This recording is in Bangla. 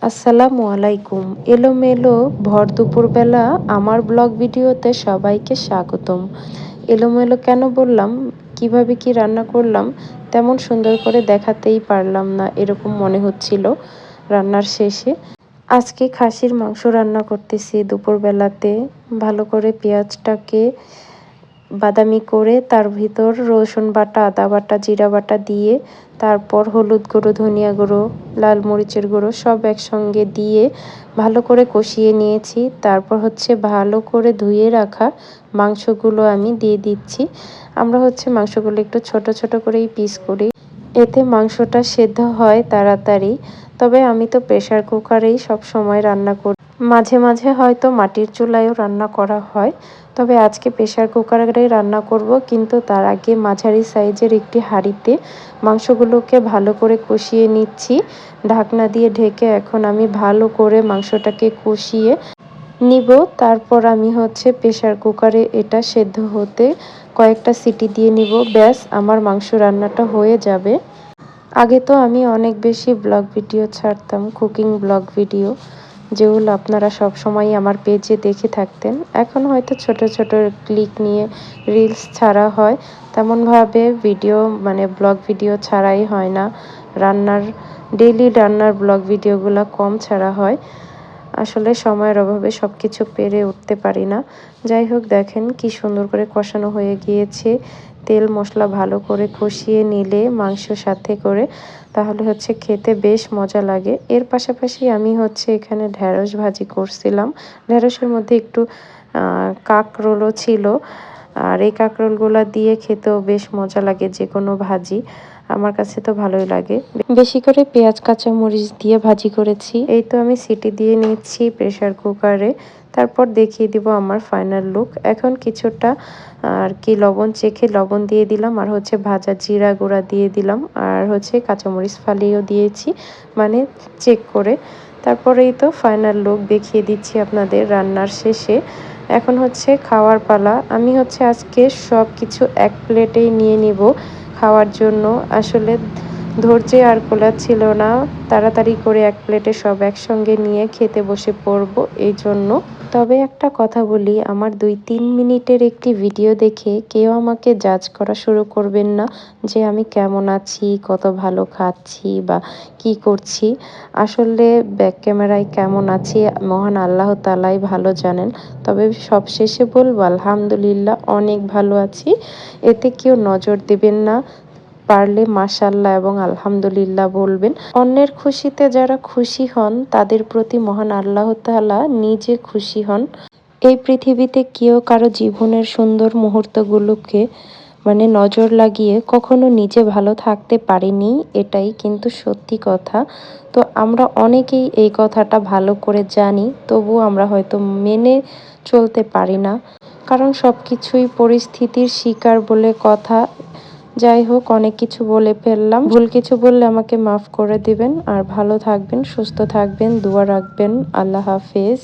আসসালামু আলাইকুম। এলোমেলো ভর দুপুরবেলা আমার ব্লগ ভিডিওতে সবাইকে স্বাগতম। এলোমেলো কেন বললাম, কিভাবে কি রান্না করলাম তেমন সুন্দর করে দেখাতেই পারলাম না, এরকম মনে হচ্ছিল রান্নার শেষে। আজকে খাসির মাংস রান্না করতেছি দুপুরবেলাতে। ভালো করে পেঁয়াজটাকে বাদামি করে তার ভিতর রসুন বাটা, আদা বাটা, জিরা বাটা দিয়ে তারপর হলুদ গুঁড়ো, ধনিয়া গুঁড়ো, লাল মরিচের গুঁড়ো সব একসঙ্গে দিয়ে ভালো করে কষিয়ে নিয়েছি। তারপর ভালো করে ধুয়ে রাখা মাংসগুলো আমি দিয়ে দিচ্ছি। আমরা মাংসগুলো একটু ছোট ছোট করেই পিস করি, এতে মাংসটা সেদ্ধ হয় তাড়াতাড়ি। তবে আমি তো প্রেসার কুকারেই সব সময় রান্না করি, মাঝে মাঝে হয়তো মাটির চুলায়ও রান্না করা হয়। তবে আজকে প্রেসার কুকারেই রান্না করব, কিন্তু তার আগে মাঝারি সাইজের একটি হাঁড়িতে মাংসগুলোকে ভালো করে কষিয়ে নিচ্ছি ঢাকনা দিয়ে ঢেকে। এখন আমি ভালো করে মাংসটাকে কষিয়ে নিব। তারপর আমি প্রেসার কুকারে এটা সেদ্ধ হতে কয়েকটা সিটি দিয়ে নিব, ব্যাস আমার মাংস রান্নাটা হয়ে যাবে। আগে তো আমি অনেক বেশি ব্লগ ভিডিও ছাড়তাম, কুকিং ব্লগ ভিডিও, যেগুলো আপনারা সব সময় আমার পেজে দেখে থাকতেন। এখন হয়তো ছোট ছোট ক্লিক নিয়ে রিলস ছাড়া হয়, তেমনভাবে ভিডিও ব্লগ ভিডিও ছাড়াই হয় না। ডেইলি রান্নার ব্লগ ভিডিওগুলো কম ছাড়া হয়, আসলে সময়ের অভাবে সব কিছু পেরে উঠতে পারি না। যাই হোক, দেখেন কি সুন্দর করে কষানো হয়ে গিয়েছে। তেল মশলা ভালো করে কষিয়ে নিলে মাংস সাথে করে, তাহলে খেতে বেশ মজা লাগে। এর পাশাপাশি আমি এখানে ঢেঁড়স ভাজি করছিলাম। ঢেঁড়সের মধ্যে একটু কাঁকরোলও ছিল, আর এই কাঁকরোলগুলো দিয়ে খেতেও বেশ মজা লাগে। যে কোনো ভাজি আমার কাছে তো ভালোই লাগে। বেশি করে পেঁয়াজ কাঁচা মরিচ দিয়ে ভাজি করেছি। এই তো আমি সিটি দিয়ে নিচ্ছি প্রেসার কুকারে, তারপর দেখিয়ে দিব আমার ফাইনাল লুক। এখন কিছুটা লবণ চেখে লবণ দিয়ে দিলাম, আর ভাজা জিরা গুঁড়া দিয়ে দিলাম, আর কাঁচামরিচ ফালিয়েও দিয়েছি, চেক করে। তারপরে এই তো ফাইনাল লুক দেখিয়ে দিচ্ছি আপনাদের রান্নার শেষে। এখন খাওয়ার পালা। আমি আজকে সব কিছু এক প্লেটেই নিয়ে নিব খাওয়ার জন্য। আসলে ধৈর্যে আর কুলাচ্ছিল না, তাড়াতাড়ি করে এক প্লেটে সব একসঙ্গে নিয়ে খেতে বসে পড়ব এই জন্য। তবে একটা কথা বলি, আমার 2-3 মিনিটের একটি ভিডিও দেখে কেউ আমাকে জাজ করা শুরু করবেন না যে আমি কেমন আছি, কত ভালো খাচ্ছি বা কি করছি। আসলে ব্যাক ক্যামেরায় কেমন আছি মহান আল্লাহ তাআলাই ভালো জানেন। তবে সব শেষে বলবো আলহামদুলিল্লাহ অনেক ভালো আছি। এতে কেউ নজর দেবেন না, পারলে মাশাআল্লাহ এবং আলহামদুলিল্লাহ বলবেন। অন্যের খুশিতে যারা খুশি হন তাদের প্রতি মহান আল্লাহ তাআলা নিজে খুশি হন। এই পৃথিবীতে কেউ কারো জীবনের সুন্দর মুহূর্তগুলোকে নজর লাগিয়ে কখনো নিজে ভালো থাকতে পারেনি, এটাই কিন্তু সত্যি কথা। তো আমরা অনেকেই এই কথাটা ভালো করে জানি, তবুও আমরা হয়তো মেনে চলতে পারি না, কারণ সব কিছুই পরিস্থিতির শিকার বলে কথা। যাই হোক, অনেক কিছু বলে ফেললাম, ভুল কিছু বললে আমাকে মাফ করে দিবেন। আর ভালো থাকবেন, সুস্থ থাকবেন, দোয়া রাখবেন। আল্লাহ হাফেজ।